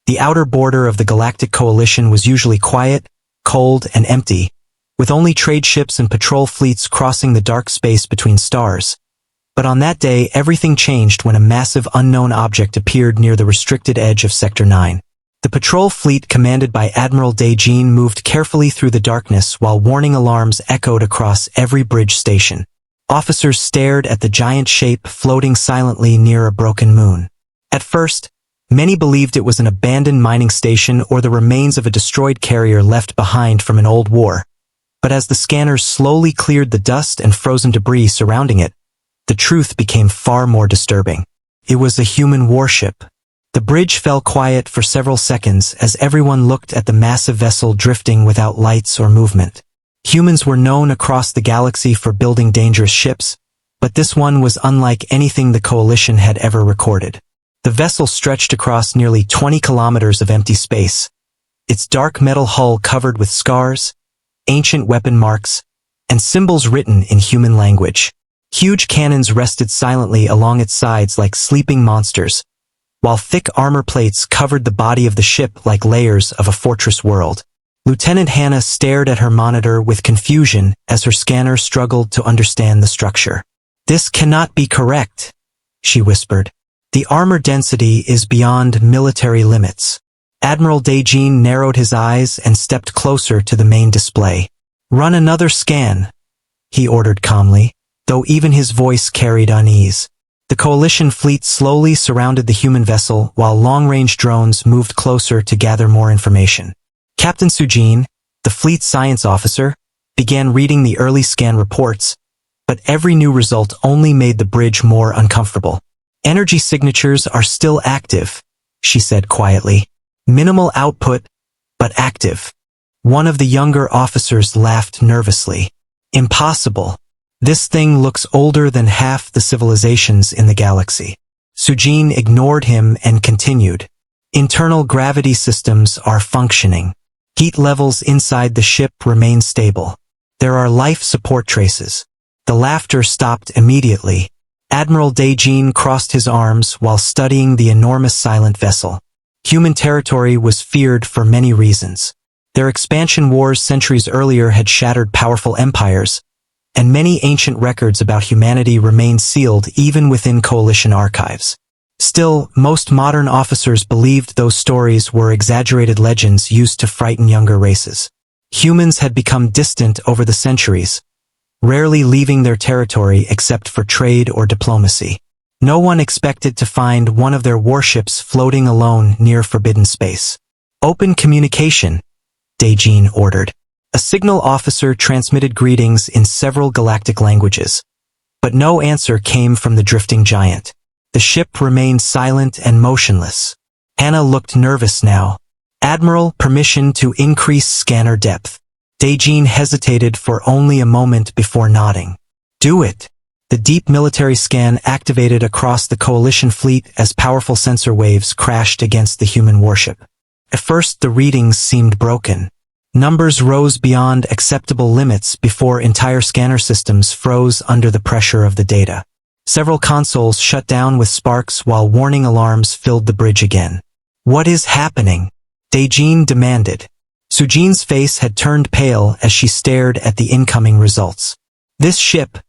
The outer border of the Galactic Coalition was usually quiet, cold, and empty, with only trade ships and patrol fleets crossing the dark space between stars. But on that day, everything changed when a massive unknown object appeared near the restricted edge of Sector 9. The patrol fleet commanded by Admiral Dejin moved carefully through the darkness while warning alarms echoed across every bridge station. Officers stared at the giant shape floating silently near a broken moon. At first, many believed it was an abandoned mining station or the remains of a destroyed carrier left behind from an old war. But as the scanners slowly cleared the dust and frozen debris surrounding it, the truth became far more disturbing. It was a human warship. The bridge fell quiet for several seconds as everyone looked at the massive vessel drifting without lights or movement. Humans were known across the galaxy for building dangerous ships, but this one was unlike anything the Coalition had ever recorded. The vessel stretched across nearly 20 kilometers of empty space, its dark metal hull covered with scars, ancient weapon marks, and symbols written in human language. Huge cannons rested silently along its sides like sleeping monsters, while thick armor plates covered the body of the ship like layers of a fortress world. Lieutenant Hannah stared at her monitor with confusion as her scanner struggled to understand the structure. "This cannot be correct," she whispered. "The armor density is beyond military limits." Admiral Dejin narrowed his eyes and stepped closer to the main display. "Run another scan," he ordered calmly, though even his voice carried unease. The Coalition fleet slowly surrounded the human vessel while long-range drones moved closer to gather more information. Captain Sujin, the fleet's science officer, began reading the early scan reports, but every new result only made the bridge more uncomfortable. "Energy signatures are still active," she said quietly. "Minimal output, but active." One of the younger officers laughed nervously. "Impossible. This thing looks older than half the civilizations in the galaxy." Sujin ignored him and continued. "Internal gravity systems are functioning. Heat levels inside the ship remain stable. There are life support traces." The laughter stopped immediately. Admiral Dejin crossed his arms while studying the enormous silent vessel. Human territory was feared for many reasons. Their expansion wars centuries earlier had shattered powerful empires, and many ancient records about humanity remain sealed even within Coalition archives. Still, most modern officers believed those stories were exaggerated legends used to frighten younger races. Humans had become distant over the centuries, rarely leaving their territory except for trade or diplomacy. No one expected to find one of their warships floating alone near forbidden space. "Open communication," Dejin ordered. A signal officer transmitted greetings in several galactic languages, but no answer came from the drifting giant. The ship remained silent and motionless. Hannah looked nervous now. "Admiral, permission to increase scanner depth." Dejin hesitated for only a moment before nodding. "Do it." The deep military scan activated across the Coalition fleet as powerful sensor waves crashed against the human warship. At first, the readings seemed broken. Numbers rose beyond acceptable limits before entire scanner systems froze under the pressure of the data. Several consoles shut down with sparks while warning alarms filled the bridge again. "What is happening?" Dejin demanded. Sujin's face had turned pale as she stared at the incoming results. "This ship,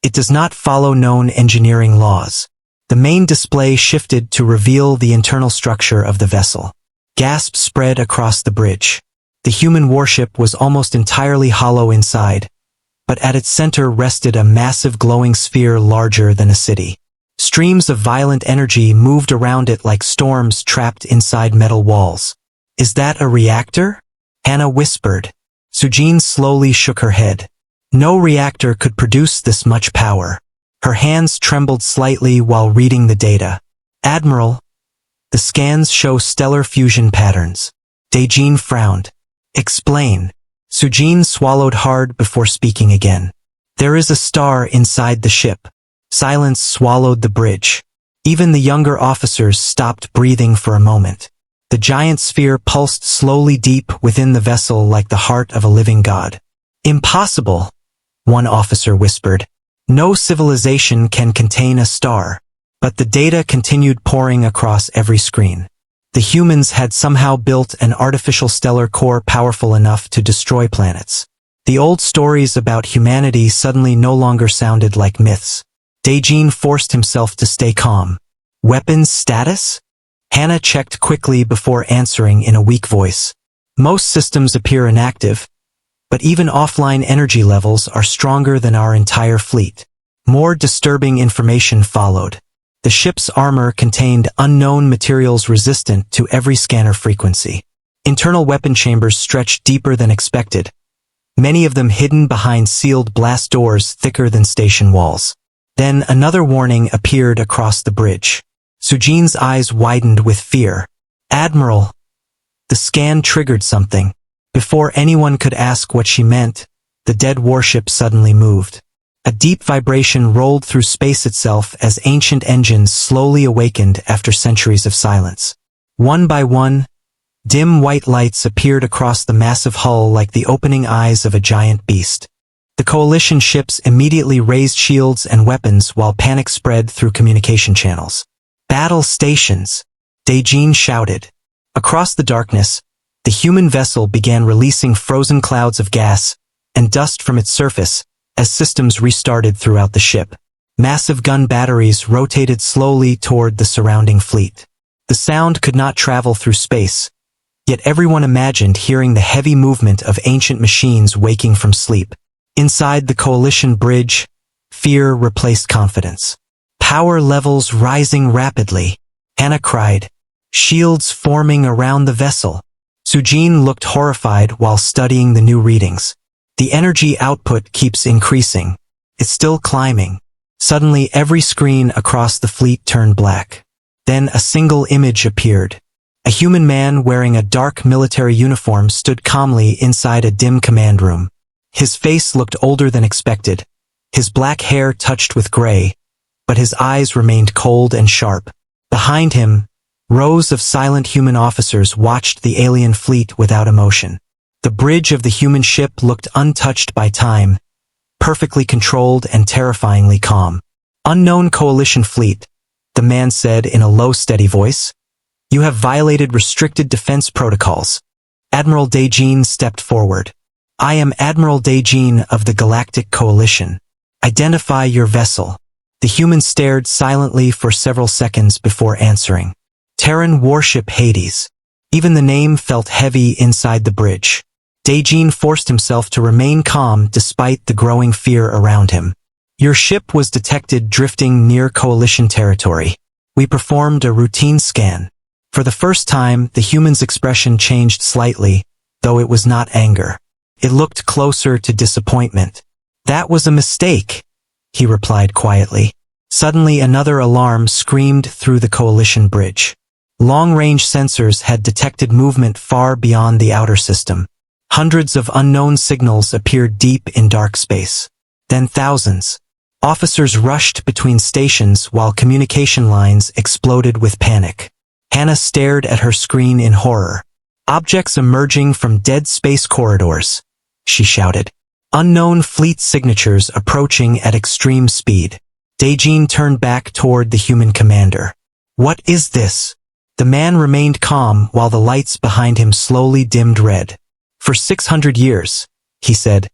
it does not follow known engineering laws." The main display shifted to reveal the internal structure of the vessel. Gasps spread across the bridge. The human warship was almost entirely hollow inside, but at its center rested a massive glowing sphere larger than a city. Streams of violent energy moved around it like storms trapped inside metal walls. "Is that a reactor?" Hannah whispered. Sujin slowly shook her head. No reactor could produce this much power. Her hands trembled slightly while reading the data. "Admiral, the scans show stellar fusion patterns." Dejin frowned. "Explain." Sujin swallowed hard before speaking again. "There is a star inside the ship." Silence swallowed the bridge. Even the younger officers stopped breathing for a moment. The giant sphere pulsed slowly deep within the vessel like the heart of a living god. "Impossible," one officer whispered. "No civilization can contain a star." But the data continued pouring across every screen. The humans had somehow built an artificial stellar core powerful enough to destroy planets. The old stories about humanity suddenly no longer sounded like myths. Daejin forced himself to stay calm. Weapons status? Hannah checked quickly before answering in a weak voice. Most systems appear inactive, but even offline energy levels are stronger than our entire fleet. More disturbing information followed. The ship's armor contained unknown materials resistant to every scanner frequency. Internal weapon chambers stretched deeper than expected, many of them hidden behind sealed blast doors thicker than station walls. Then another warning appeared across the bridge. Sujin's eyes widened with fear. Admiral! The scan triggered something. Before anyone could ask what she meant, the dead warship suddenly moved. A deep vibration rolled through space itself as ancient engines slowly awakened after centuries of silence. One by one, dim white lights appeared across the massive hull like the opening eyes of a giant beast. The coalition ships immediately raised shields and weapons while panic spread through communication channels. Battle stations! Daejin shouted. Across the darkness, the human vessel began releasing frozen clouds of gas and dust from its surface as systems restarted throughout the ship. Massive gun batteries rotated slowly toward the surrounding fleet. The sound could not travel through space, yet everyone imagined hearing the heavy movement of ancient machines waking from sleep. Inside the coalition bridge, fear replaced confidence. Power levels rising rapidly. Hannah cried. Shields forming around the vessel. Sujin looked horrified while studying the new readings. The energy output keeps increasing. It's still climbing. Suddenly every screen across the fleet turned black. Then a single image appeared. A human man wearing a dark military uniform stood calmly inside a dim command room. His face looked older than expected. His black hair touched with gray, but his eyes remained cold and sharp. Behind him, rows of silent human officers watched the alien fleet without emotion. The bridge of the human ship looked untouched by time, perfectly controlled and terrifyingly calm. Unknown coalition fleet, the man said in a low, steady voice. You have violated restricted defense protocols. Admiral Daejin stepped forward. I am Admiral Daejin of the Galactic Coalition. Identify your vessel. The human stared silently for several seconds before answering. Terran Warship Hades. Even the name felt heavy inside the bridge. Daejin forced himself to remain calm despite the growing fear around him. Your ship was detected drifting near Coalition territory. We performed a routine scan. For the first time, the human's expression changed slightly, though it was not anger. It looked closer to disappointment. That was a mistake, he replied quietly. Suddenly another alarm screamed through the Coalition bridge. Long-range sensors had detected movement far beyond the outer system. Hundreds of unknown signals appeared deep in dark space. Then thousands. Officers rushed between stations while communication lines exploded with panic. Hannah stared at her screen in horror. Objects emerging from dead space corridors, she shouted. Unknown fleet signatures approaching at extreme speed. Daejin turned back toward the human commander. What is this? The man remained calm while the lights behind him slowly dimmed red. For 600 years, he said,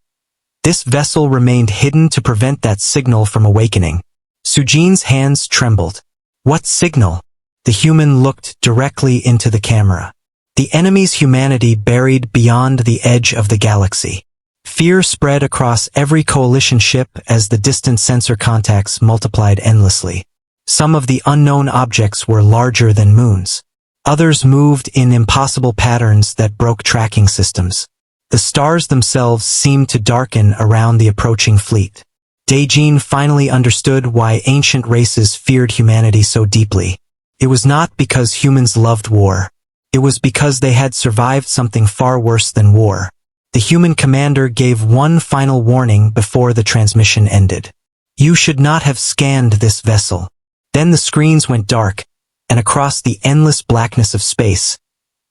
this vessel remained hidden to prevent that signal from awakening. Sujin's hands trembled. What signal? The human looked directly into the camera. The enemy's humanity buried beyond the edge of the galaxy. Fear spread across every coalition ship as the distant sensor contacts multiplied endlessly. Some of the unknown objects were larger than moons. Others moved in impossible patterns that broke tracking systems. The stars themselves seemed to darken around the approaching fleet. Daejin finally understood why ancient races feared humanity so deeply. It was not because humans loved war. It was because they had survived something far worse than war. The human commander gave one final warning before the transmission ended. You should not have scanned this vessel. Then the screens went dark, and across the endless blackness of space,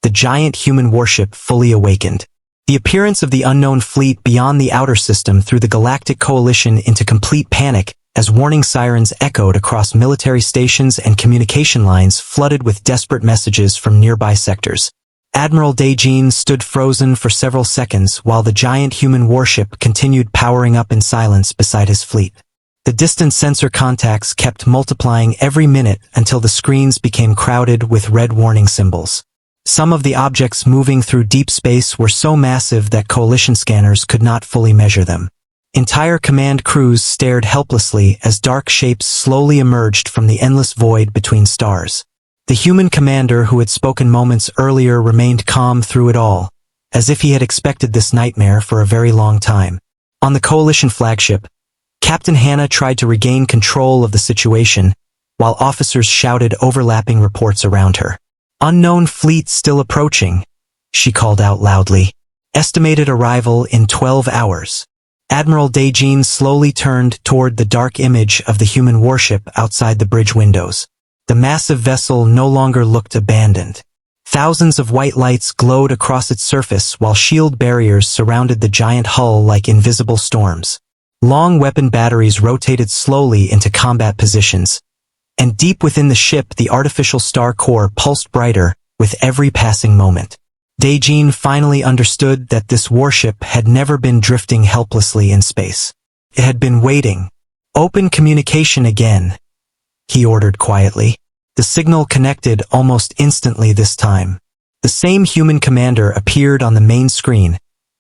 the giant human warship fully awakened. The appearance of the unknown fleet beyond the outer system threw the Galactic Coalition into complete panic as warning sirens echoed across military stations and communication lines flooded with desperate messages from nearby sectors. Admiral Dejin stood frozen for several seconds while the giant human warship continued powering up in silence beside his fleet. The distant sensor contacts kept multiplying every minute until the screens became crowded with red warning symbols. Some of the objects moving through deep space were so massive that coalition scanners could not fully measure them. Entire command crews stared helplessly as dark shapes slowly emerged from the endless void between stars. The human commander who had spoken moments earlier remained calm through it all, as if he had expected this nightmare for a very long time. On the coalition flagship, Captain Hannah tried to regain control of the situation, while officers shouted overlapping reports around her. "Unknown fleet still approaching," she called out loudly. "Estimated arrival in 12 hours. Admiral Dejin slowly turned toward the dark image of the human warship outside the bridge windows. The massive vessel no longer looked abandoned. Thousands of white lights glowed across its surface while shield barriers surrounded the giant hull like invisible storms. Long weapon batteries rotated slowly into combat positions, and deep within the ship the artificial star core pulsed brighter with every passing moment. Dejin finally understood that this warship had never been drifting helplessly in space. It had been waiting. "Open communication again," he ordered quietly. The signal connected almost instantly this time. The same human commander appeared on the main screen,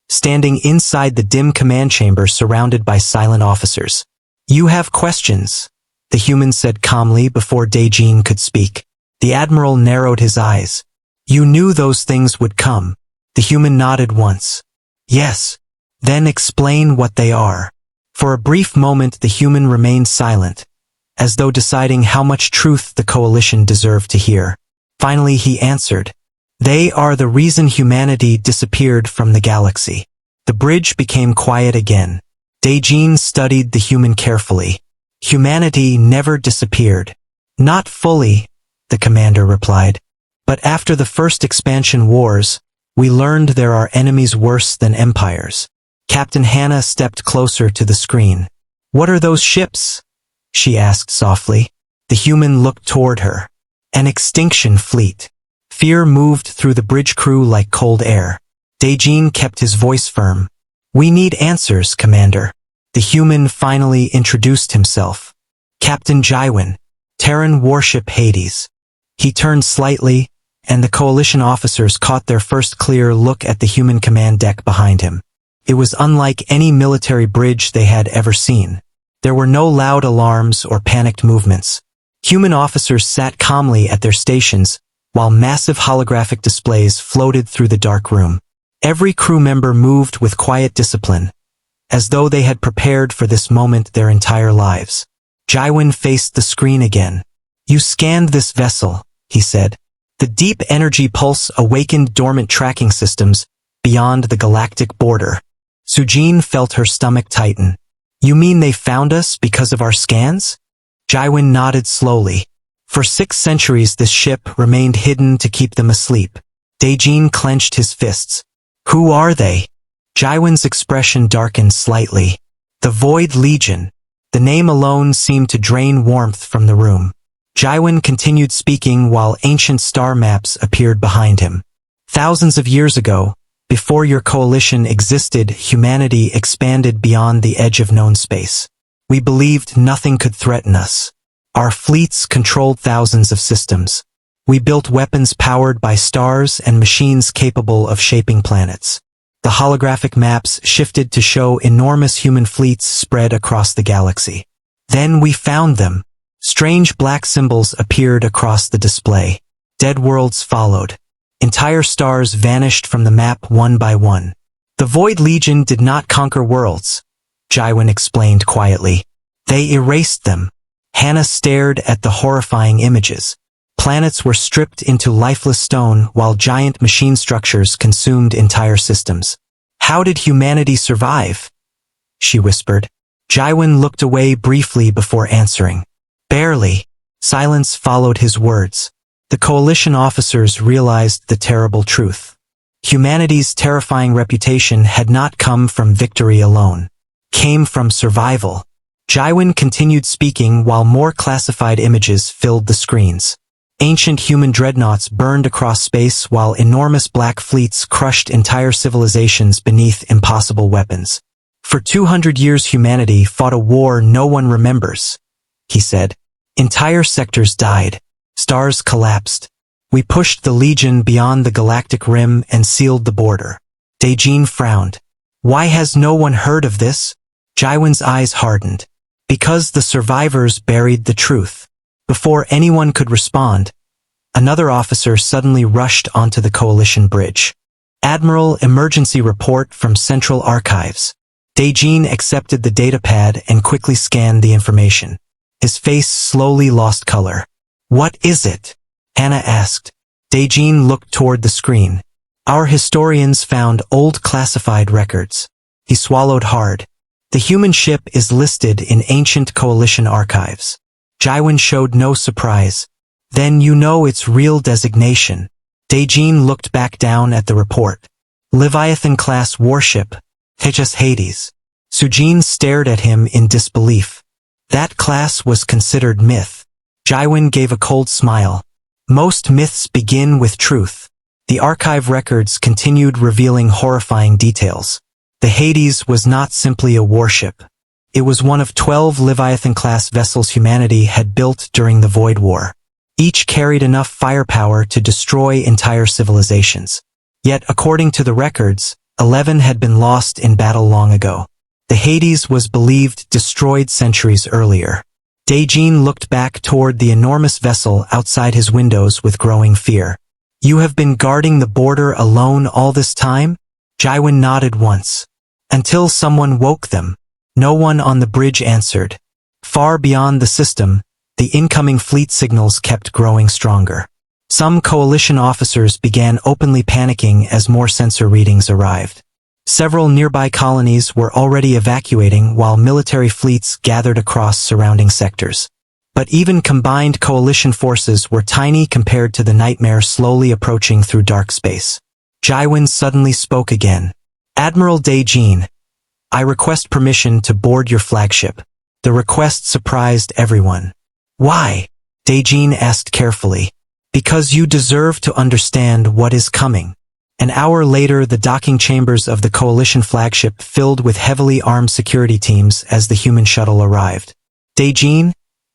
standing inside the dim command chamber surrounded by silent officers. "You have questions," the human said calmly before Dejin could speak. The admiral narrowed his eyes. "You knew those things would come." The human nodded once. "Yes." "Then explain what they are." For a brief moment the human remained silent, as though deciding how much truth the coalition deserved to hear. Finally he answered, "They are the reason humanity disappeared from the galaxy." The bridge became quiet again. Dejin studied the human carefully. "Humanity never disappeared." "Not fully," the commander replied. "But after the first expansion wars, we learned there are enemies worse than empires." Captain Hannah stepped closer to the screen. "What are those ships?" she asked softly. The human looked toward her. "An extinction fleet." Fear moved through the bridge crew like cold air. Dejin kept his voice firm. "We need answers, Commander." The human finally introduced himself. "Captain Jaiwan, Terran Warship Hades." He turned slightly, and the coalition officers caught their first clear look at the human command deck behind him. It was unlike any military bridge they had ever seen. There were no loud alarms or panicked movements. Human officers sat calmly at their stations, while massive holographic displays floated through the dark room. Every crew member moved with quiet discipline, as though they had prepared for this moment their entire lives. Jaiwan faced the screen again. "You scanned this vessel," he said. "The deep energy pulse awakened dormant tracking systems beyond the galactic border." Sujin felt her stomach tighten. "You mean they found us because of our scans?" Jaiwan nodded slowly. "For 6 centuries this ship remained hidden to keep them asleep." Dejin clenched his fists. "Who are they?" Jaiwan's expression darkened slightly. "The Void Legion." The name alone seemed to drain warmth from the room. Jaiwan continued speaking while ancient star maps appeared behind him. "Thousands of years ago, before your coalition existed, humanity expanded beyond the edge of known space. We believed nothing could threaten us. Our fleets controlled thousands of systems. We built weapons powered by stars and machines capable of shaping planets. The holographic maps shifted to show enormous human fleets spread across the galaxy. Then we found them. Strange black symbols appeared across the display. Dead worlds followed. Entire stars vanished from the map one by one. The Void Legion did not conquer worlds, Jaiwan explained quietly. They erased them. Hannah stared at the horrifying images. Planets were stripped into lifeless stone while giant machine structures consumed entire systems. "How did humanity survive?" she whispered. Jaiwan looked away briefly before answering. "Barely." Silence followed his words. The coalition officers realized the terrible truth. Humanity's terrifying reputation had not come from victory alone. Came from survival. Jaiwin continued speaking while more classified images filled the screens. Ancient human dreadnoughts burned across space while enormous black fleets crushed entire civilizations beneath impossible weapons. For 200 years humanity fought a war no one remembers, he said. Entire sectors died. Stars collapsed. We pushed the Legion beyond the galactic rim and sealed the border. Daijin frowned. Why has no one heard of this? Jaiwin's eyes hardened. Because the survivors buried the truth. Before anyone could respond, another officer suddenly rushed onto the Coalition bridge. Admiral, emergency report from Central Archives. Daijin accepted the datapad and quickly scanned the information. His face slowly lost color. What is it? Hannah asked. Daijin looked toward the screen. Our historians found old classified records. He swallowed hard. The human ship is listed in ancient Coalition archives. Jaiwin showed no surprise. Then you know its real designation. Daijin looked back down at the report. Leviathan-class warship, HFY Hades. Sujin stared at him in disbelief. That class was considered myth. Jaiwin gave a cold smile. Most myths begin with truth. The archive records continued revealing horrifying details. The Hades was not simply a warship. It was one of 12 Leviathan-class vessels humanity had built during the Void War. Each carried enough firepower to destroy entire civilizations. Yet, according to the records, 11 had been lost in battle long ago. The Hades was believed destroyed centuries earlier. Daijin looked back toward the enormous vessel outside his windows with growing fear. You have been guarding the border alone all this time? Jaiwin nodded once. Until someone woke them. No one on the bridge answered. Far beyond the system, the incoming fleet signals kept growing stronger. Some Coalition officers began openly panicking as more sensor readings arrived. Several nearby colonies were already evacuating while military fleets gathered across surrounding sectors. But even combined Coalition forces were tiny compared to the nightmare slowly approaching through dark space. Jaiwin suddenly spoke again. Admiral Daijin, I request permission to board your flagship. The request surprised everyone. Why? Daijin asked carefully. Because you deserve to understand what is coming. An hour later, the docking chambers of the Coalition flagship filled with heavily armed security teams as the human shuttle arrived. Daijin,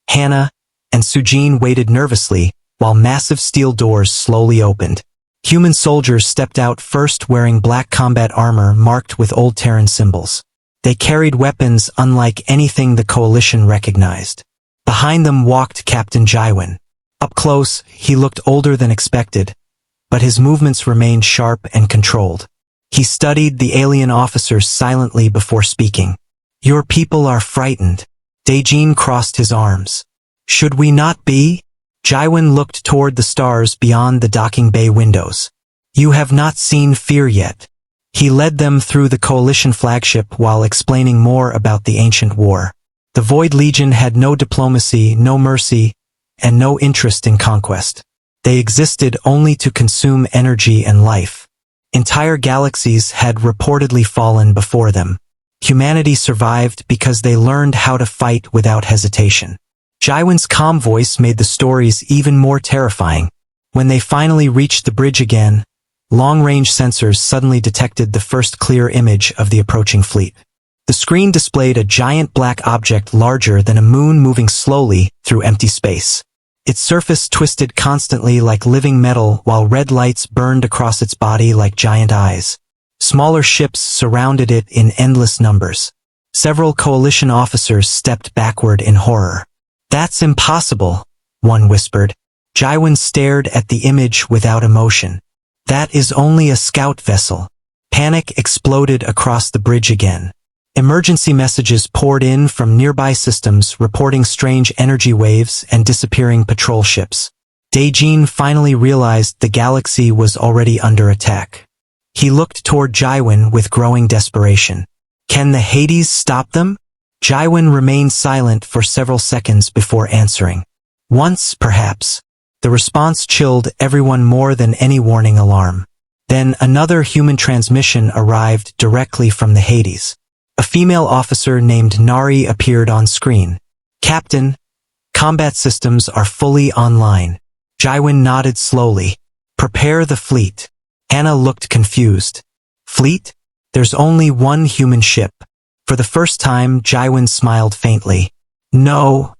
Hannah, and Sujin waited nervously while massive steel doors slowly opened. Human soldiers stepped out first wearing black combat armor marked with old Terran symbols. They carried weapons unlike anything the Coalition recognized. Behind them walked Captain Jaiwin. Up close, he looked older than expected, but his movements remained sharp and controlled. He studied the alien officers silently before speaking. Your people are frightened. Daijin crossed his arms. Should we not be? Jaiwin looked toward the stars beyond the docking bay windows. You have not seen fear yet. He led them through the Coalition flagship while explaining more about the ancient war. The Void Legion had no diplomacy, no mercy, and no interest in conquest. They existed only to consume energy and life. Entire galaxies had reportedly fallen before them. Humanity survived because they learned how to fight without hesitation. Jaiwin's calm voice made the stories even more terrifying. When they finally reached the bridge again, long-range sensors suddenly detected the first clear image of the approaching fleet. The screen displayed a giant black object larger than a moon moving slowly through empty space. Its surface twisted constantly like living metal while red lights burned across its body like giant eyes. Smaller ships surrounded it in endless numbers. Several Coalition officers stepped backward in horror. That's impossible, one whispered. Jaiwin stared at the image without emotion. That is only a scout vessel. Panic exploded across the bridge again. Emergency messages poured in from nearby systems reporting strange energy waves and disappearing patrol ships. Daijin finally realized the galaxy was already under attack. He looked toward Jaiwin with growing desperation. Can the Hades stop them? Jaiwin remained silent for several seconds before answering. Once, perhaps. The response chilled everyone more than any warning alarm. Then another human transmission arrived directly from the Hades. A female officer named Nari appeared on screen. "Captain, combat systems are fully online." Jaiwin nodded slowly. "Prepare the fleet." Hannah looked confused. "Fleet? There's only one human ship." For the first time, Jaiwin smiled faintly. "No,"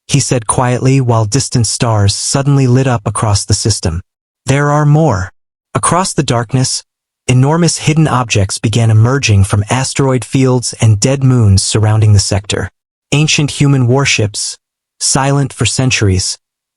he said quietly while distant stars suddenly lit up across the system. "There are more." Across the darkness, enormous hidden objects began emerging from asteroid fields and dead moons surrounding the sector. Ancient human warships, silent for centuries,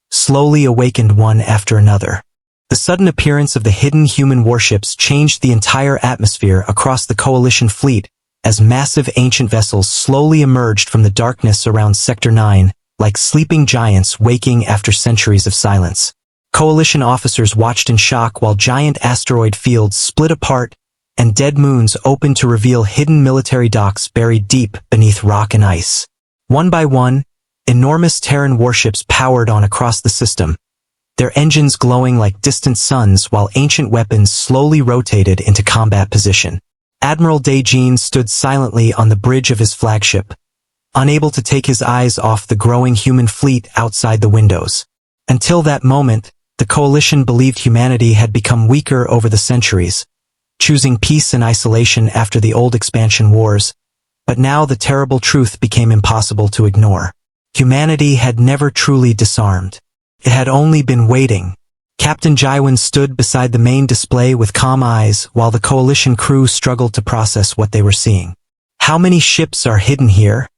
slowly awakened one after another. The sudden appearance of the hidden human warships changed the entire atmosphere across the Coalition fleet as massive ancient vessels slowly emerged from the darkness around Sector 9, like sleeping giants waking after centuries of silence. Coalition officers watched in shock while giant asteroid fields split apart and dead moons opened to reveal hidden military docks buried deep beneath rock and ice. One by one, enormous Terran warships powered on across the system, their engines glowing like distant suns while ancient weapons slowly rotated into combat position. Admiral Daejin stood silently on the bridge of his flagship, unable to take his eyes off the growing human fleet outside the windows. Until that moment, the Coalition believed humanity had become weaker over the centuries, choosing peace and isolation after the old expansion wars, but now the terrible truth became impossible to ignore. Humanity had never truly disarmed. It had only been waiting. Captain Jaiwin stood beside the main display with calm eyes while the Coalition crew struggled to process what they were seeing. "How many ships are hidden here?"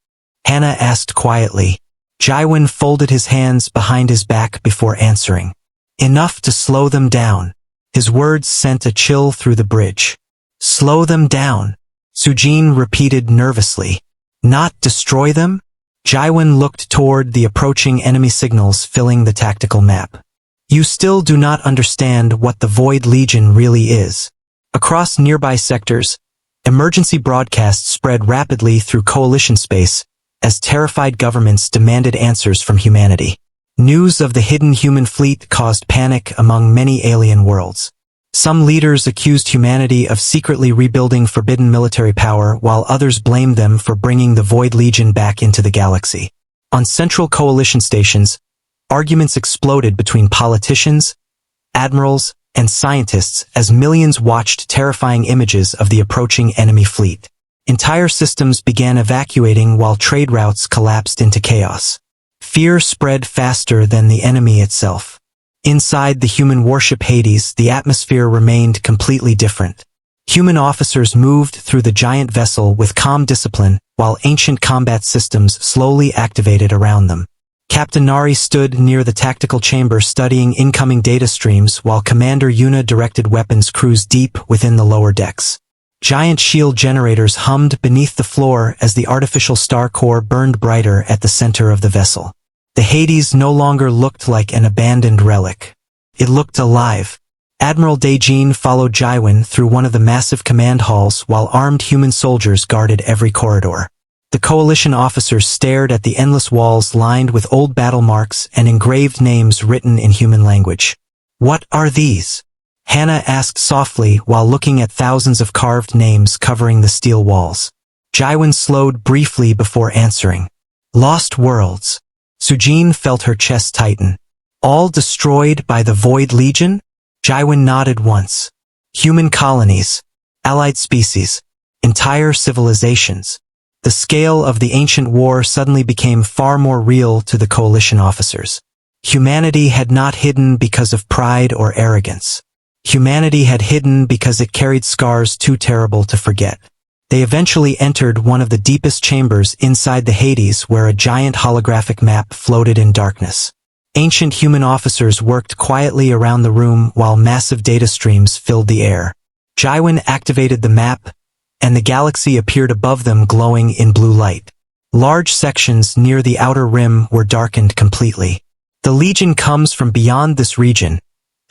Hannah asked quietly. Jaiwin folded his hands behind his back before answering. "Enough to slow them down." His words sent a chill through the bridge. "Slow them down," Sujin repeated nervously. "Not destroy them?" Jaiwin looked toward the approaching enemy signals filling the tactical map. "You still do not understand what the Void Legion really is." Across nearby sectors, emergency broadcasts spread rapidly through Coalition space as terrified governments demanded answers from humanity. News of the hidden human fleet caused panic among many alien worlds. Some leaders accused humanity of secretly rebuilding forbidden military power, while others blamed them for bringing the Void Legion back into the galaxy. On central Coalition stations, arguments exploded between politicians, admirals, and scientists as millions watched terrifying images of the approaching enemy fleet. Entire systems began evacuating while trade routes collapsed into chaos. Fear spread faster than the enemy itself. Inside the human warship Hades, the atmosphere remained completely different. Human officers moved through the giant vessel with calm discipline, while ancient combat systems slowly activated around them. Captain Nari stood near the tactical chamber studying incoming data streams while Commander Yuna directed weapons crews deep within the lower decks. Giant shield generators hummed beneath the floor as the artificial star core burned brighter at the center of the vessel. The Hades no longer looked like an abandoned relic. It looked alive. Admiral Daejin followed Jaiwin through one of the massive command halls while armed human soldiers guarded every corridor. The Coalition officers stared at the endless walls lined with old battle marks and engraved names written in human language. "What are these?" Hannah asked softly while looking at thousands of carved names covering the steel walls. Jaiwin slowed briefly before answering. "Lost worlds." Sujin felt her chest tighten. "All destroyed by the Void Legion?" Jaiwin nodded once. "Human colonies, allied species, entire civilizations." The scale of the ancient war suddenly became far more real to the Coalition officers. Humanity had not hidden because of pride or arrogance. Humanity had hidden because it carried scars too terrible to forget. They eventually entered one of the deepest chambers inside the Hades where a giant holographic map floated in darkness. Ancient human officers worked quietly around the room while massive data streams filled the air. Jaiwin activated the map, and the galaxy appeared above them glowing in blue light. Large sections near the outer rim were darkened completely. "The Legion comes from beyond this region,"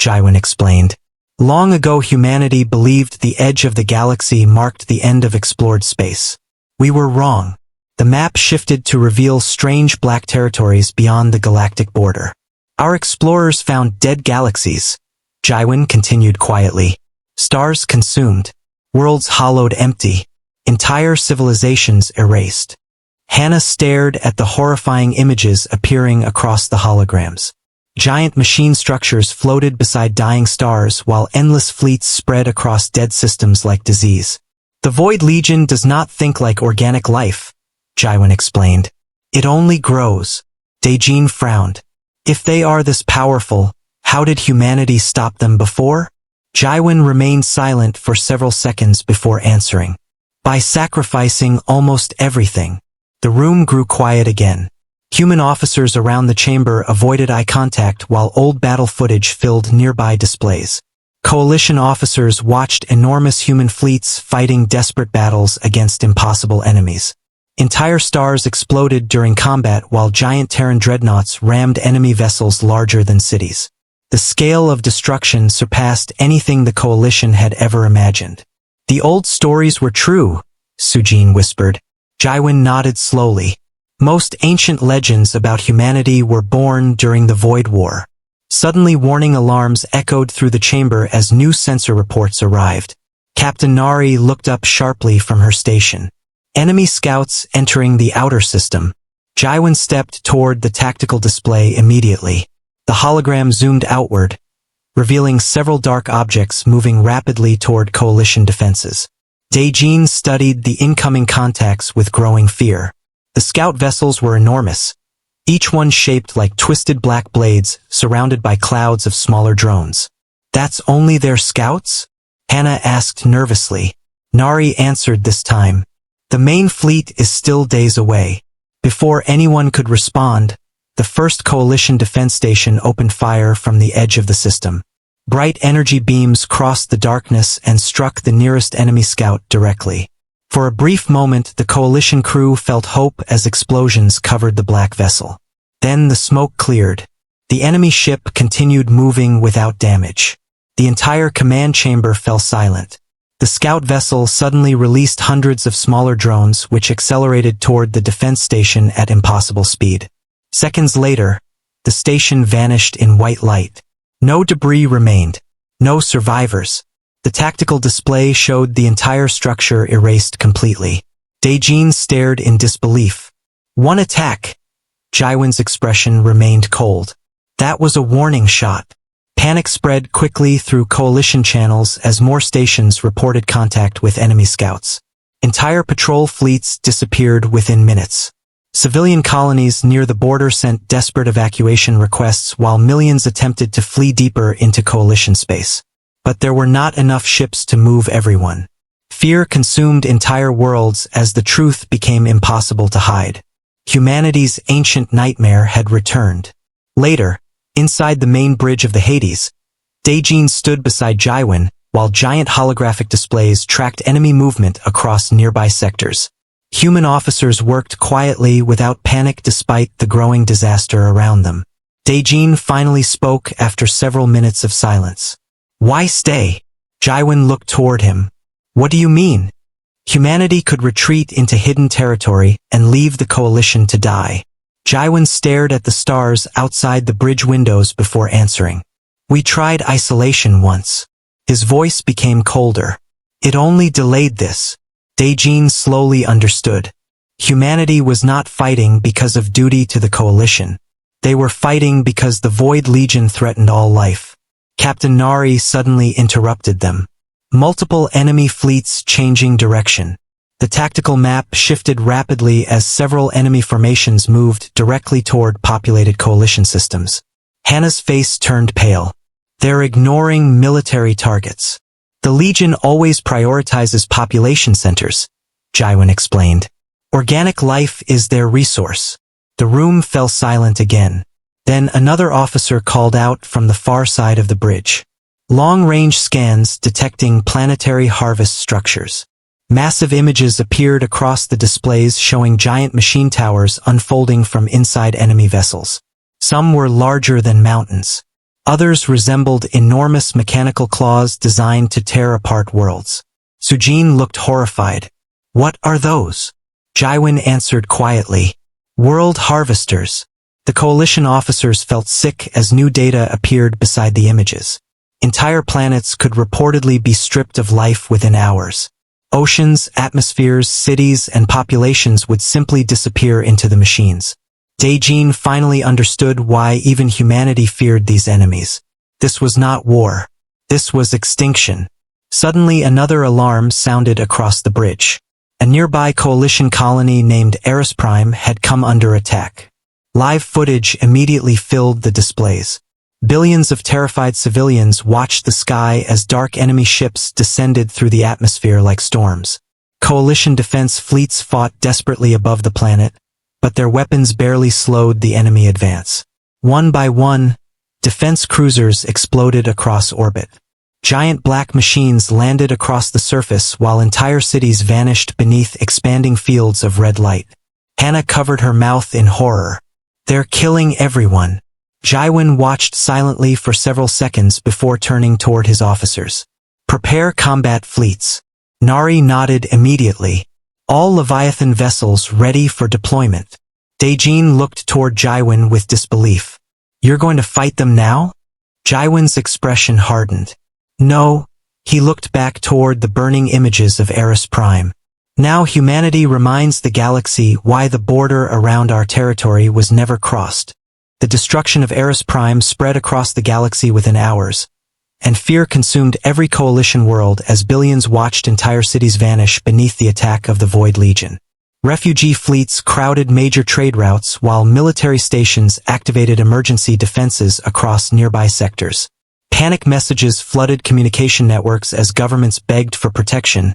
Jaiwin explained. "Long ago humanity believed the edge of the galaxy marked the end of explored space. We were wrong." The map shifted to reveal strange black territories beyond the galactic border. "Our explorers found dead galaxies," Jaiwin continued quietly. "Stars consumed. Worlds hollowed empty. Entire civilizations erased. Hannah stared at the horrifying images appearing across the holograms. Giant machine structures floated beside dying stars while endless fleets spread across dead systems like disease. The Void Legion does not think like organic life, Jaiwan explained. It only grows. Daejin frowned. If they are this powerful, how did humanity stop them before? Jaiwan remained silent for several seconds before answering. By sacrificing almost everything. The room grew quiet again. Human officers around the chamber avoided eye contact while old battle footage filled nearby displays. Coalition officers watched enormous human fleets fighting desperate battles against impossible enemies. Entire stars exploded during combat while giant Terran dreadnoughts rammed enemy vessels larger than cities. The scale of destruction surpassed anything the Coalition had ever imagined. The old stories were true, Sujin whispered. Jaiwan nodded slowly. Most ancient legends about humanity were born during the Void War. Suddenly warning alarms echoed through the chamber as new sensor reports arrived. Captain Nari looked up sharply from her station. Enemy scouts entering the outer system. Jaiwan stepped toward the tactical display immediately. The hologram zoomed outward, revealing several dark objects moving rapidly toward Coalition defenses. Daejin studied the incoming contacts with growing fear. The scout vessels were enormous, each one shaped like twisted black blades surrounded by clouds of smaller drones. That's only their scouts? Hannah asked nervously. Nari answered this time. The main fleet is still days away. Before anyone could respond, the first Coalition defense station opened fire from the edge of the system. Bright energy beams crossed the darkness and struck the nearest enemy scout directly. For a brief moment, the Coalition crew felt hope as explosions covered the black vessel. Then the smoke cleared. The enemy ship continued moving without damage. The entire command chamber fell silent. The scout vessel suddenly released hundreds of smaller drones which accelerated toward the defense station at impossible speed. Seconds later, the station vanished in white light. No debris remained. No survivors. The tactical display showed the entire structure erased completely. Daejin stared in disbelief. One attack. Jaiwan's expression remained cold. That was a warning shot. Panic spread quickly through Coalition channels as more stations reported contact with enemy scouts. Entire patrol fleets disappeared within minutes. Civilian colonies near the border sent desperate evacuation requests while millions attempted to flee deeper into Coalition space. But there were not enough ships to move everyone. Fear consumed entire worlds as the truth became impossible to hide. Humanity's ancient nightmare had returned. Later, inside the main bridge of the Hades, Daejin stood beside Jaiwan, while giant holographic displays tracked enemy movement across nearby sectors. Human officers worked quietly without panic despite the growing disaster around them. Daejin finally spoke after several minutes of silence. Why stay? Jaiwan looked toward him. What do you mean? Humanity could retreat into hidden territory and leave the Coalition to die. Jaiwan stared at the stars outside the bridge windows before answering. We tried isolation once. His voice became colder. It only delayed this. Daejin slowly understood. Humanity was not fighting because of duty to the Coalition. They were fighting because the Void Legion threatened all life. Captain Nari suddenly interrupted them. Multiple enemy fleets changing direction. The tactical map shifted rapidly as several enemy formations moved directly toward populated Coalition systems. Hannah's face turned pale. They're ignoring military targets. The Legion always prioritizes population centers, Jaiwan explained. Organic life is their resource. The room fell silent again. Then another officer called out from the far side of the bridge. Long-range scans detecting planetary harvest structures. Massive images appeared across the displays showing giant machine towers unfolding from inside enemy vessels. Some were larger than mountains. Others resembled enormous mechanical claws designed to tear apart worlds. Sujin looked horrified. What are those? Jaiwan answered quietly. World harvesters. The Coalition officers felt sick as new data appeared beside the images. Entire planets could reportedly be stripped of life within hours. Oceans, atmospheres, cities, and populations would simply disappear into the machines. Daejin finally understood why even humanity feared these enemies. This was not war. This was extinction. Suddenly another alarm sounded across the bridge. A nearby coalition colony named Eris Prime had come under attack. Live footage immediately filled the displays. Billions of terrified civilians watched the sky as dark enemy ships descended through the atmosphere like storms. Coalition defense fleets fought desperately above the planet, but their weapons barely slowed the enemy advance. One by one, defense cruisers exploded across orbit. Giant black machines landed across the surface while entire cities vanished beneath expanding fields of red light. Hannah covered her mouth in horror. They're killing everyone. Jaiwin watched silently for several seconds before turning toward his officers. Prepare combat fleets. Nari nodded immediately. All Leviathan vessels ready for deployment. Daejin looked toward Jaiwin with disbelief. You're going to fight them now? Jaiwin's expression hardened. No, he looked back toward the burning images of Eris Prime. Now humanity reminds the galaxy why the border around our territory was never crossed. The destruction of Eris Prime spread across the galaxy within hours, and fear consumed every coalition world as billions watched entire cities vanish beneath the attack of the Void Legion. Refugee fleets crowded major trade routes while military stations activated emergency defenses across nearby sectors. Panic messages flooded communication networks as governments begged for protection,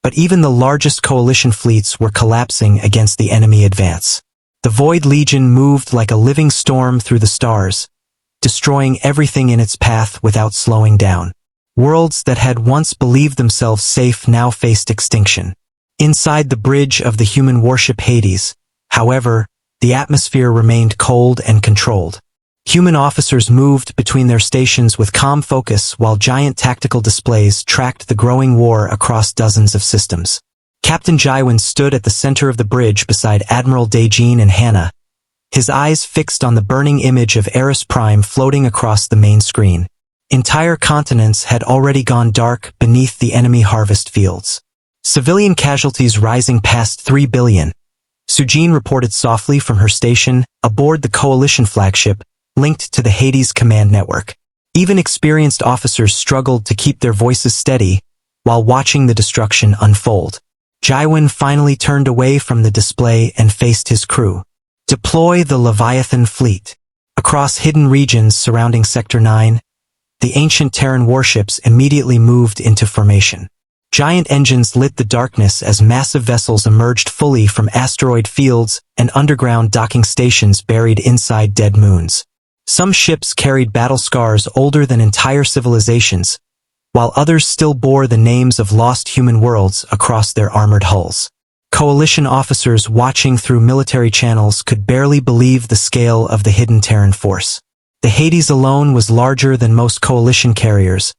but even the largest coalition fleets were collapsing against the enemy advance. The Void Legion moved like a living storm through the stars, destroying everything in its path without slowing down. Worlds that had once believed themselves safe now faced extinction. Inside the bridge of the human warship Hades, however, the atmosphere remained cold and controlled. Human officers moved between their stations with calm focus while giant tactical displays tracked the growing war across dozens of systems. Captain Jaiwin stood at the center of the bridge beside Admiral Daejin and Hannah, his eyes fixed on the burning image of Eris Prime floating across the main screen. Entire continents had already gone dark beneath the enemy harvest fields. Civilian casualties rising past 3 billion. Sujin reported softly from her station aboard the coalition flagship, linked to the Hades command network. Even experienced officers struggled to keep their voices steady while watching the destruction unfold. Jaiwin finally turned away from the display and faced his crew. Deploy the Leviathan fleet. Across hidden regions surrounding Sector 9, the ancient Terran warships immediately moved into formation. Giant engines lit the darkness as massive vessels emerged fully from asteroid fields and underground docking stations buried inside dead moons. Some ships carried battle scars older than entire civilizations, while others still bore the names of lost human worlds across their armored hulls. Coalition officers watching through military channels could barely believe the scale of the hidden Terran force. The Hades alone was larger than most coalition carriers,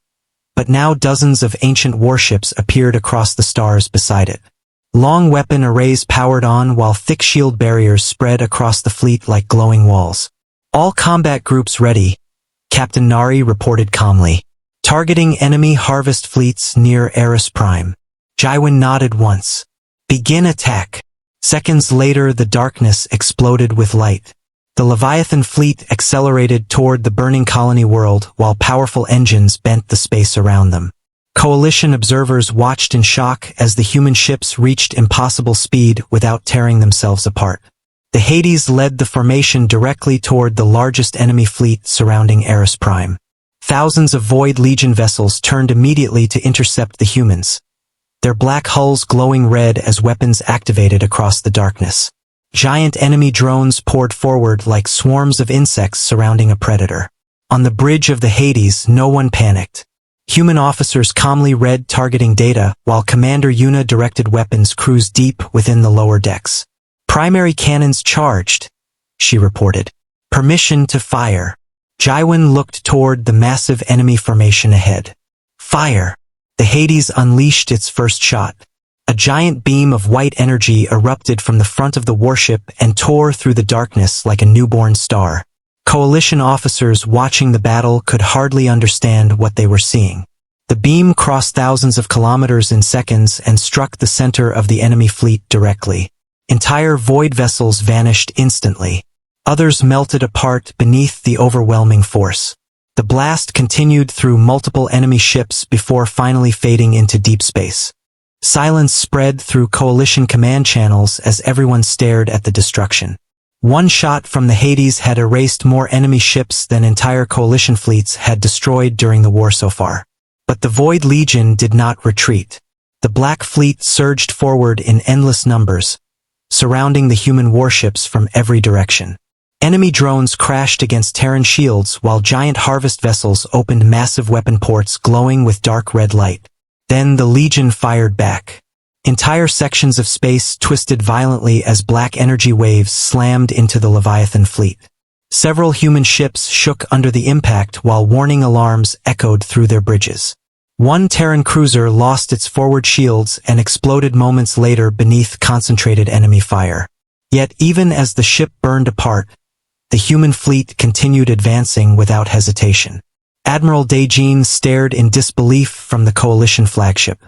but now dozens of ancient warships appeared across the stars beside it. Long weapon arrays powered on while thick shield barriers spread across the fleet like glowing walls. All combat groups ready, Captain Nari reported calmly. Targeting enemy harvest fleets near Eris Prime. Jaiwin nodded once. Begin attack. Seconds later the darkness exploded with light. The Leviathan fleet accelerated toward the burning colony world while powerful engines bent the space around them. Coalition observers watched in shock as the human ships reached impossible speed without tearing themselves apart. The Hades led the formation directly toward the largest enemy fleet surrounding Eris Prime. Thousands of Void Legion vessels turned immediately to intercept the humans, their black hulls glowing red as weapons activated across the darkness. Giant enemy drones poured forward like swarms of insects surrounding a predator. On the bridge of the Hades, no one panicked. Human officers calmly read targeting data while Commander Yuna directed weapons crews deep within the lower decks. Primary cannons charged, she reported. Permission to fire. Jaiwin looked toward the massive enemy formation ahead. Fire. The Hades unleashed its first shot. A giant beam of white energy erupted from the front of the warship and tore through the darkness like a newborn star. Coalition officers watching the battle could hardly understand what they were seeing. The beam crossed thousands of kilometers in seconds and struck the center of the enemy fleet directly. Entire void vessels vanished instantly. Others melted apart beneath the overwhelming force. The blast continued through multiple enemy ships before finally fading into deep space. Silence spread through Coalition command channels as everyone stared at the destruction. One shot from the Hades had erased more enemy ships than entire Coalition fleets had destroyed during the war so far. But the Void Legion did not retreat. The Black Fleet surged forward in endless numbers, surrounding the human warships from every direction. Enemy drones crashed against Terran shields while giant harvest vessels opened massive weapon ports glowing with dark red light. Then the Legion fired back. Entire sections of space twisted violently as black energy waves slammed into the Leviathan fleet. Several human ships shook under the impact while warning alarms echoed through their bridges. One Terran cruiser lost its forward shields and exploded moments later beneath concentrated enemy fire. Yet even as the ship burned apart, the human fleet continued advancing without hesitation. Admiral Dejin stared in disbelief from the Coalition flagship.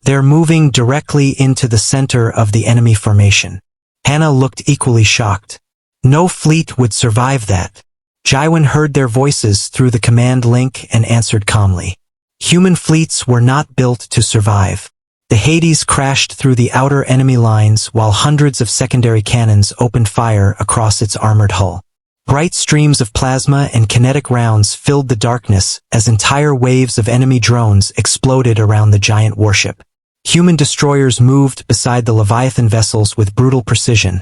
They're moving directly into the center of the enemy formation. Hannah looked equally shocked. No fleet would survive that. Jaiwan heard their voices through the command link and answered calmly. Human fleets were not built to survive. The Hades crashed through the outer enemy lines while hundreds of secondary cannons opened fire across its armored hull. Bright streams of plasma and kinetic rounds filled the darkness as entire waves of enemy drones exploded around the giant warship. Human destroyers moved beside the Leviathan vessels with brutal precision,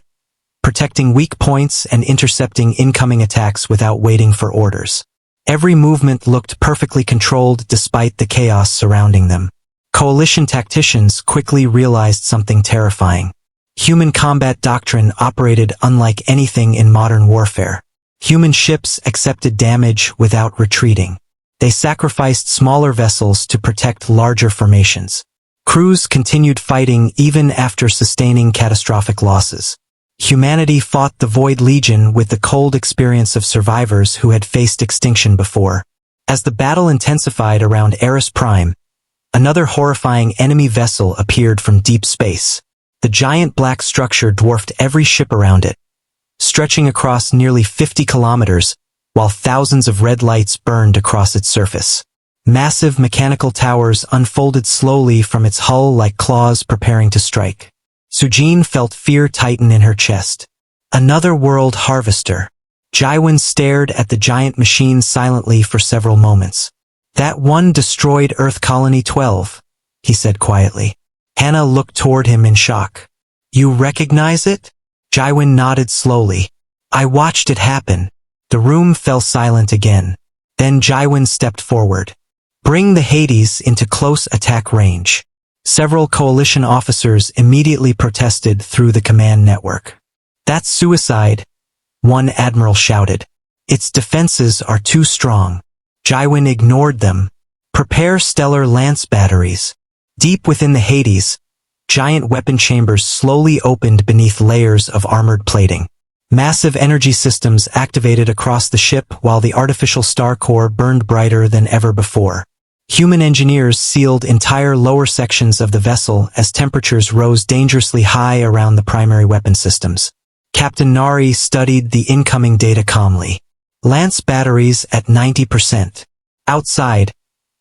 protecting weak points and intercepting incoming attacks without waiting for orders. Every movement looked perfectly controlled despite the chaos surrounding them. Coalition tacticians quickly realized something terrifying. Human combat doctrine operated unlike anything in modern warfare. Human ships accepted damage without retreating. They sacrificed smaller vessels to protect larger formations. Crews continued fighting even after sustaining catastrophic losses. Humanity fought the Void Legion with the cold experience of survivors who had faced extinction before. As the battle intensified around Eris Prime, another horrifying enemy vessel appeared from deep space. The giant black structure dwarfed every ship around it, stretching across nearly 50 kilometers, while thousands of red lights burned across its surface. Massive mechanical towers unfolded slowly from its hull like claws preparing to strike. Sujin felt fear tighten in her chest. Another world harvester. Jaiwan stared at the giant machine silently for several moments. That one destroyed Earth Colony 12, he said quietly. Hannah looked toward him in shock. You recognize it? Jaiwan nodded slowly. I watched it happen. The room fell silent again. Then Jaiwan stepped forward. Bring the Hades into close attack range. Several Coalition officers immediately protested through the command network. That's suicide, one admiral shouted. Its defenses are too strong. Jaiwan ignored them. Prepare stellar lance batteries. Deep within the Hades, giant weapon chambers slowly opened beneath layers of armored plating. Massive energy systems activated across the ship while the artificial star core burned brighter than ever before. Human engineers sealed entire lower sections of the vessel as temperatures rose dangerously high around the primary weapon systems. Captain Nari studied the incoming data calmly. Lance batteries at 90%. Outside,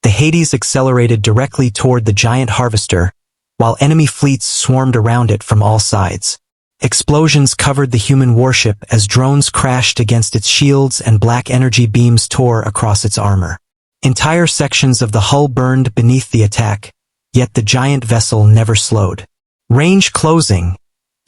the Hades accelerated directly toward the giant harvester, while enemy fleets swarmed around it from all sides. Explosions covered the human warship as drones crashed against its shields and black energy beams tore across its armor. Entire sections of the hull burned beneath the attack, yet the giant vessel never slowed. Range closing,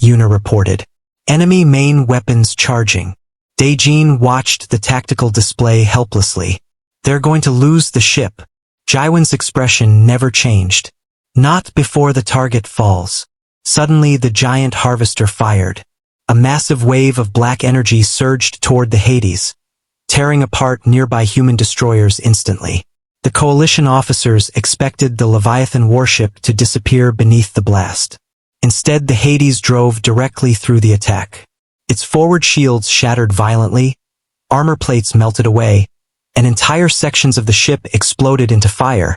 Yuna reported. Enemy main weapons charging. Dejin watched the tactical display helplessly. They're going to lose the ship. Jaiwan's expression never changed. Not before the target falls. Suddenly the giant harvester fired. A massive wave of black energy surged toward the Hades, tearing apart nearby human destroyers instantly. The Coalition officers expected the Leviathan warship to disappear beneath the blast. Instead, the Hades drove directly through the attack. Its forward shields shattered violently, armor plates melted away, and entire sections of the ship exploded into fire.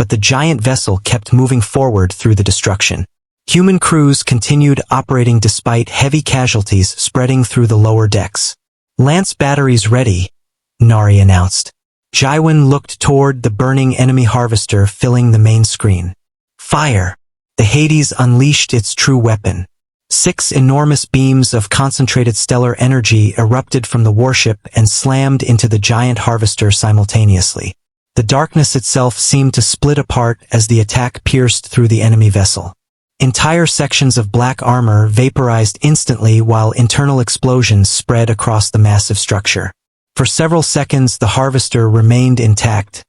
but the giant vessel kept moving forward through the destruction. Human crews continued operating despite heavy casualties spreading through the lower decks. "Lance batteries ready," Nari announced. Jaiwan looked toward the burning enemy harvester filling the main screen. Fire! The Hades unleashed its true weapon. 6 enormous beams of concentrated stellar energy erupted from the warship and slammed into the giant harvester simultaneously. The darkness itself seemed to split apart as the attack pierced through the enemy vessel. Entire sections of black armor vaporized instantly while internal explosions spread across the massive structure. For several seconds the harvester remained intact,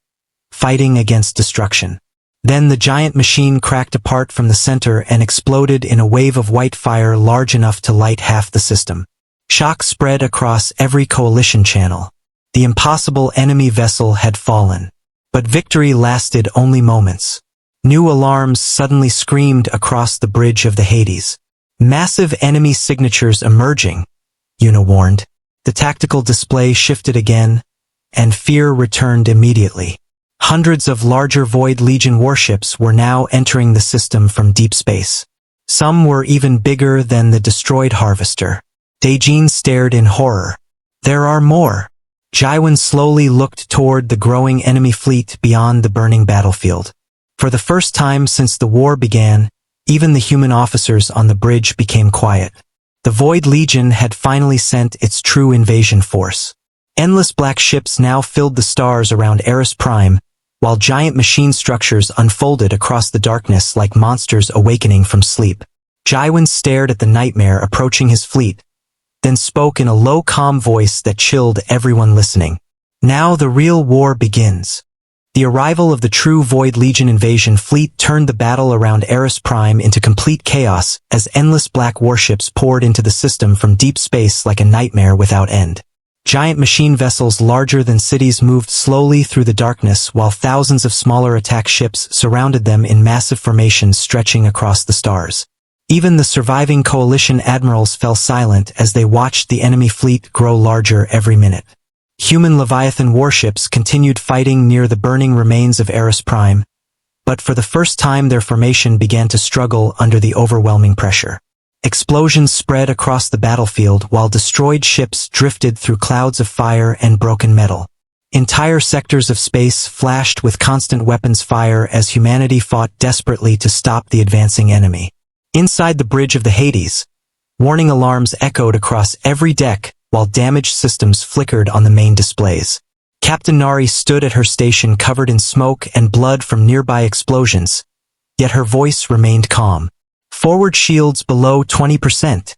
fighting against destruction. Then the giant machine cracked apart from the center and exploded in a wave of white fire large enough to light half the system. Shock spread across every coalition channel. The impossible enemy vessel had fallen. But victory lasted only moments. New alarms suddenly screamed across the bridge of the Hades. "Massive enemy signatures emerging," Yuna warned. The tactical display shifted again, and fear returned immediately. Hundreds of larger Void Legion warships were now entering the system from deep space. Some were even bigger than the destroyed harvester. Daejin stared in horror. "There are more." Jaiwan slowly looked toward the growing enemy fleet beyond the burning battlefield. For the first time since the war began, even the human officers on the bridge became quiet. The Void Legion had finally sent its true invasion force. Endless black ships now filled the stars around Eris Prime, while giant machine structures unfolded across the darkness like monsters awakening from sleep. Jaiwan stared at the nightmare approaching his fleet, then spoke in a low, calm voice that chilled everyone listening. "Now the real war begins." The arrival of the true Void Legion invasion fleet turned the battle around Eris Prime into complete chaos as endless black warships poured into the system from deep space like a nightmare without end. Giant machine vessels larger than cities moved slowly through the darkness while thousands of smaller attack ships surrounded them in massive formations stretching across the stars. Even the surviving coalition admirals fell silent as they watched the enemy fleet grow larger every minute. Human Leviathan warships continued fighting near the burning remains of Eris Prime, but for the first time their formation began to struggle under the overwhelming pressure. Explosions spread across the battlefield while destroyed ships drifted through clouds of fire and broken metal. Entire sectors of space flashed with constant weapons fire as humanity fought desperately to stop the advancing enemy. Inside the bridge of the Hades, warning alarms echoed across every deck while damaged systems flickered on the main displays. Captain Nari stood at her station covered in smoke and blood from nearby explosions, yet her voice remained calm. "Forward shields below 20%,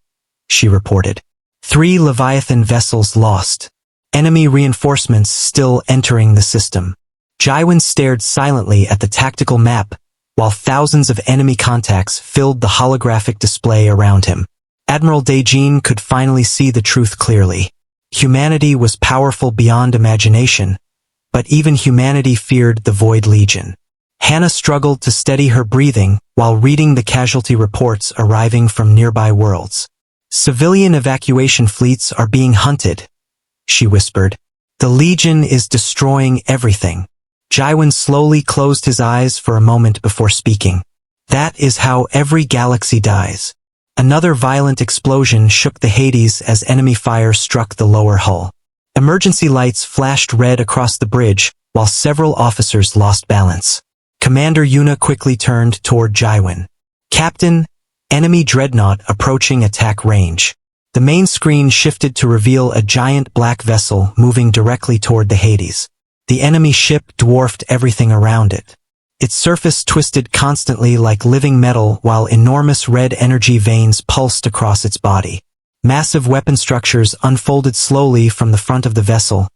she reported. 3 Leviathan vessels lost. Enemy reinforcements still entering the system. Jaiwan stared silently at the tactical map, while thousands of enemy contacts filled the holographic display around him. Admiral Daejin could finally see the truth clearly. Humanity was powerful beyond imagination, but even humanity feared the Void Legion. Hannah struggled to steady her breathing while reading the casualty reports arriving from nearby worlds. "Civilian evacuation fleets are being hunted," she whispered. "The Legion is destroying everything." Jaiwan slowly closed his eyes for a moment before speaking. "That is how every galaxy dies." Another violent explosion shook the Hades as enemy fire struck the lower hull. Emergency lights flashed red across the bridge, while several officers lost balance. Commander Yuna quickly turned toward Jaiwan. "Captain, enemy dreadnought approaching attack range." The main screen shifted to reveal a giant black vessel moving directly toward the Hades. The enemy ship dwarfed everything around it. Its surface twisted constantly like living metal while enormous red energy veins pulsed across its body. Massive weapon structures unfolded slowly from the front of the vessel,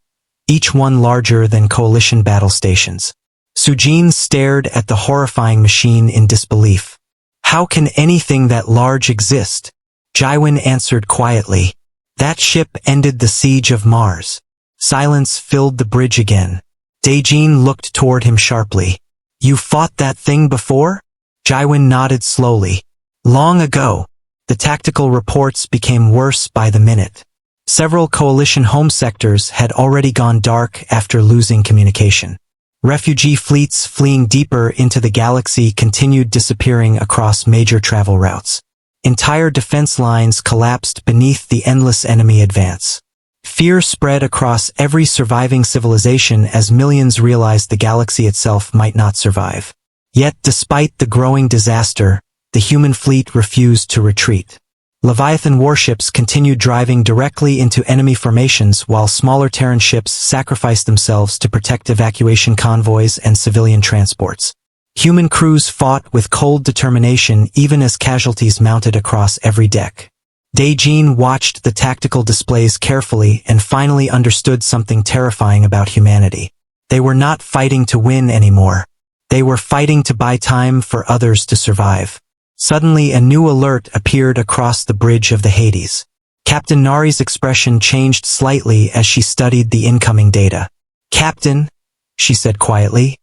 each one larger than coalition battle stations. Sujin stared at the horrifying machine in disbelief. "How can anything that large exist?" Jaiwan answered quietly. "That ship ended the siege of Mars." Silence filled the bridge again. Daejin looked toward him sharply. "You fought that thing before?" Jaiwan nodded slowly. "Long ago." The tactical reports became worse by the minute. Several coalition home sectors had already gone dark after losing communication. Refugee fleets fleeing deeper into the galaxy continued disappearing across major travel routes. Entire defense lines collapsed beneath the endless enemy advance. Fear spread across every surviving civilization as millions realized the galaxy itself might not survive. Yet, despite the growing disaster, the human fleet refused to retreat. Leviathan warships continued driving directly into enemy formations while smaller Terran ships sacrificed themselves to protect evacuation convoys and civilian transports. Human crews fought with cold determination even as casualties mounted across every deck. Daejin watched the tactical displays carefully and finally understood something terrifying about humanity. They were not fighting to win anymore. They were fighting to buy time for others to survive. Suddenly a new alert appeared across the bridge of the Hades. Captain Nari's expression changed slightly as she studied the incoming data. "Captain," she said quietly,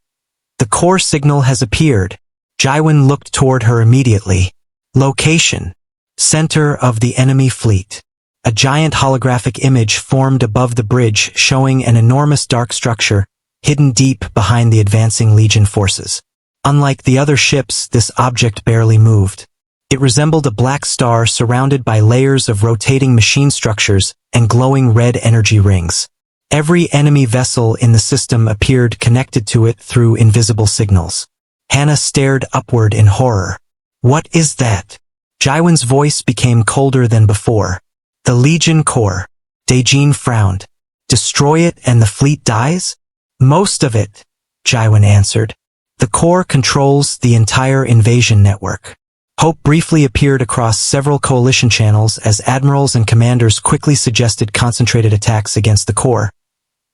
"the core signal has appeared." Jaiwan looked toward her immediately. Location: center of the enemy fleet. A giant holographic image formed above the bridge showing an enormous dark structure hidden deep behind the advancing Legion forces. Unlike the other ships, this object barely moved. It resembled a black star surrounded by layers of rotating machine structures and glowing red energy rings. Every enemy vessel in the system appeared connected to it through invisible signals. Hannah stared upward in horror. "What is that?" Jaiwan's voice became colder than before. "The Legion core." Daejin frowned. "Destroy it and the fleet dies?" "Most of it," Jaiwan answered. "The core controls the entire invasion network." Hope briefly appeared across several coalition channels as admirals and commanders quickly suggested concentrated attacks against the core.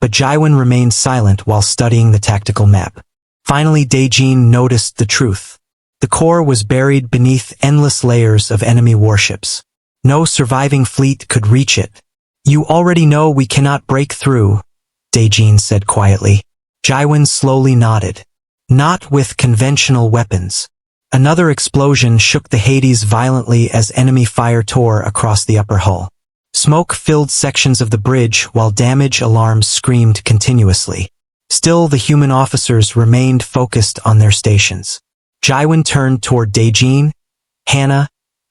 But Jaiwan remained silent while studying the tactical map. Finally, Daejin noticed the truth. The core was buried beneath endless layers of enemy warships. No surviving fleet could reach it. "You already know we cannot break through," Daejin said quietly. Jaiwan slowly nodded. "Not with conventional weapons." Another explosion shook the Hades violently as enemy fire tore across the upper hull. Smoke filled sections of the bridge while damage alarms screamed continuously. Still, the human officers remained focused on their stations. Jaiwan turned toward Daejin, Hannah,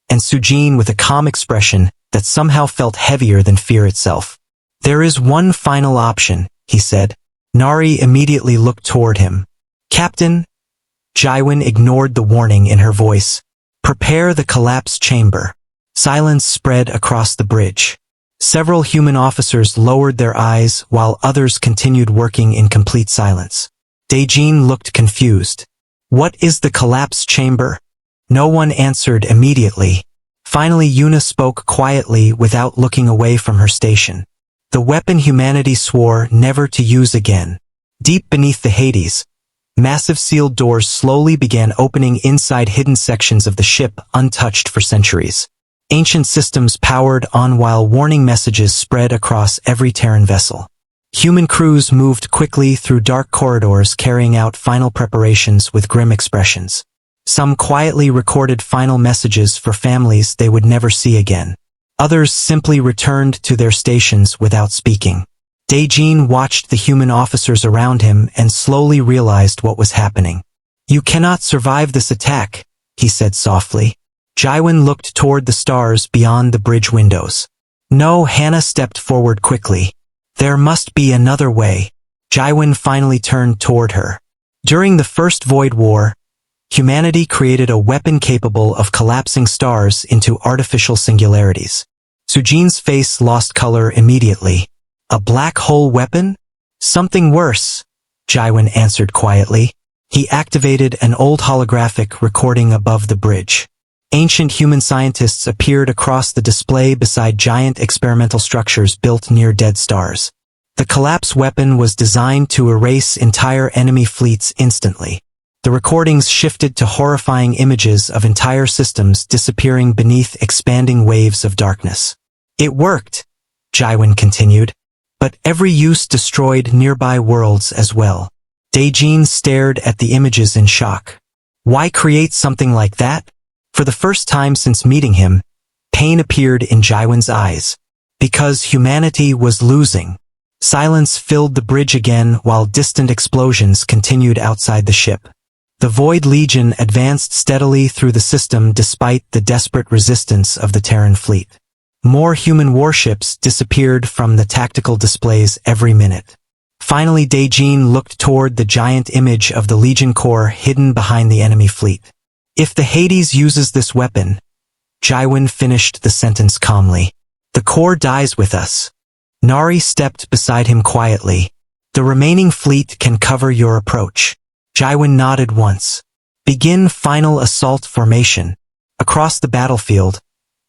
and Sujin with a calm expression that somehow felt heavier than fear itself. "There is one final option," he said. Nari immediately looked toward him. "Captain," Jaiwan ignored the warning in her voice. "Prepare the collapse chamber." Silence spread across the bridge. Several human officers lowered their eyes while others continued working in complete silence. Daejin looked confused. "What is the collapse chamber?" No one answered immediately. Finally, Yuna spoke quietly without looking away from her station. "The weapon humanity swore never to use again." Deep beneath the Hades, massive sealed doors slowly began opening inside hidden sections of the ship untouched for centuries. Ancient systems powered on while warning messages spread across every Terran vessel. Human crews moved quickly through dark corridors carrying out final preparations with grim expressions. Some quietly recorded final messages for families they would never see again. Others simply returned to their stations without speaking. Daejin watched the human officers around him and slowly realized what was happening. "You cannot survive this attack," he said softly. Jaiwan looked toward the stars beyond the bridge windows. "No," Hannah stepped forward quickly. "There must be another way." Jaiwan finally turned toward her. During the First Void War, humanity created a weapon capable of collapsing stars into artificial singularities. Sujin's face lost color immediately. "A black hole weapon? Something worse," Jaiwan answered quietly. He activated an old holographic recording above the bridge. Ancient human scientists appeared across the display beside giant experimental structures built near dead stars. The collapse weapon was designed to erase entire enemy fleets instantly. The recordings shifted to horrifying images of entire systems disappearing beneath expanding waves of darkness. "It worked," Jaiwan continued, "but every use destroyed nearby worlds as well." Daejin stared at the images in shock. Why create something like that? For the first time since meeting him, pain appeared in Jaiwan's eyes. Because humanity was losing. Silence filled the bridge again while distant explosions continued outside the ship. The Void Legion advanced steadily through the system despite the desperate resistance of the Terran fleet. More human warships disappeared from the tactical displays every minute. Finally, Daejin looked toward the giant image of the Legion Corps hidden behind the enemy fleet. If the Hades uses this weapon, Jaiwin finished the sentence calmly, the Corps dies with us. Nari stepped beside him quietly. The remaining fleet can cover your approach. Jaiwin nodded once. Begin final assault formation. Across the battlefield,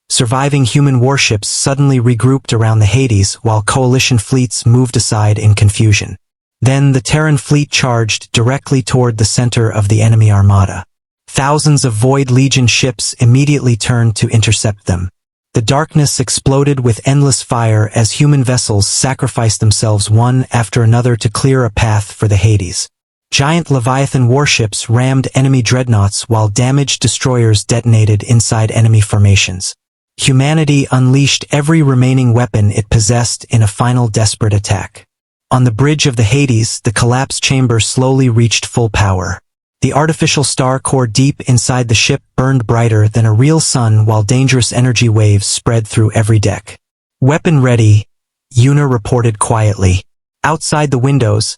surviving human warships suddenly regrouped around the Hades while coalition fleets moved aside in confusion. Then the Terran fleet charged directly toward the center of the enemy armada. Thousands of Void Legion ships immediately turned to intercept them. The darkness exploded with endless fire as human vessels sacrificed themselves one after another to clear a path for the Hades. Giant Leviathan warships rammed enemy dreadnoughts while damaged destroyers detonated inside enemy formations. Humanity unleashed every remaining weapon it possessed in a final desperate attack. On the bridge of the Hades, the collapse chamber slowly reached full power. The artificial star core deep inside the ship burned brighter than a real sun while dangerous energy waves spread through every deck. Weapon ready, Yuna reported quietly. Outside the windows,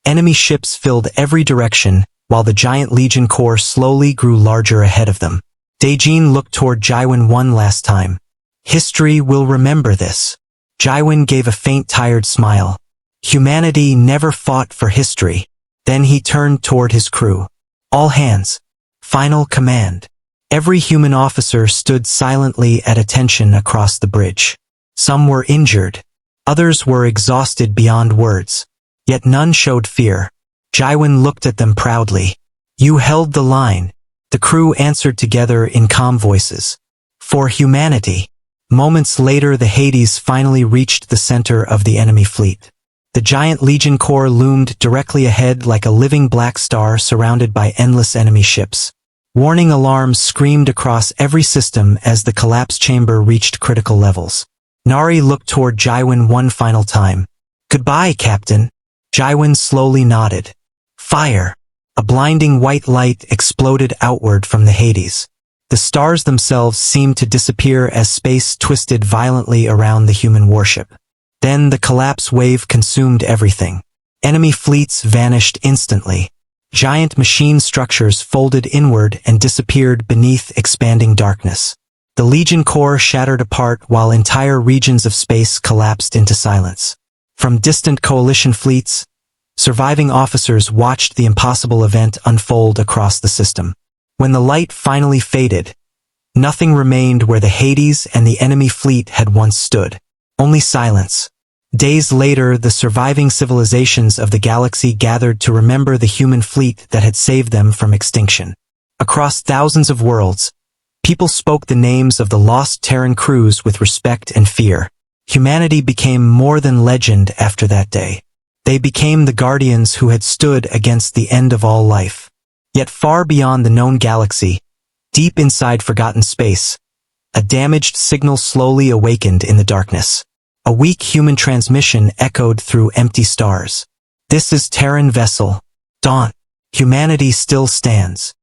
enemy ships filled every direction while the giant Legion Corps slowly grew larger ahead of them. Daejin looked toward Jaiwin one last time. History will remember this. Jaiwin gave a faint tired smile. Humanity never fought for history. Then he turned toward his crew. All hands. Final command. Every human officer stood silently at attention across the bridge. Some were injured. Others were exhausted beyond words. Yet none showed fear. Jaiwin looked at them proudly. You held the line. The crew answered together in calm voices. For humanity. Moments later, the Hades finally reached the center of the enemy fleet. The giant Legion Corps loomed directly ahead like a living black star surrounded by endless enemy ships. Warning alarms screamed across every system as the collapse chamber reached critical levels. Nari looked toward Jaiwin one final time. Goodbye, Captain. Jaiwin slowly nodded. Fire. A blinding white light exploded outward from the Hades. The stars themselves seemed to disappear as space twisted violently around the human warship. Then the collapse wave consumed everything. Enemy fleets vanished instantly. Giant machine structures folded inward and disappeared beneath expanding darkness. The Legion Corps shattered apart while entire regions of space collapsed into silence. From distant coalition fleets, surviving officers watched the impossible event unfold across the system. When the light finally faded, nothing remained where the Hades and the enemy fleet had once stood. Only silence. Days later, the surviving civilizations of the galaxy gathered to remember the human fleet that had saved them from extinction. Across thousands of worlds, people spoke the names of the lost Terran crews with respect and fear. Humanity became more than legend after that day. They became the guardians who had stood against the end of all life. Yet far beyond the known galaxy, deep inside forgotten space, a damaged signal slowly awakened in the darkness. A weak human transmission echoed through empty stars. This is Terran vessel. Dawn. Humanity still stands.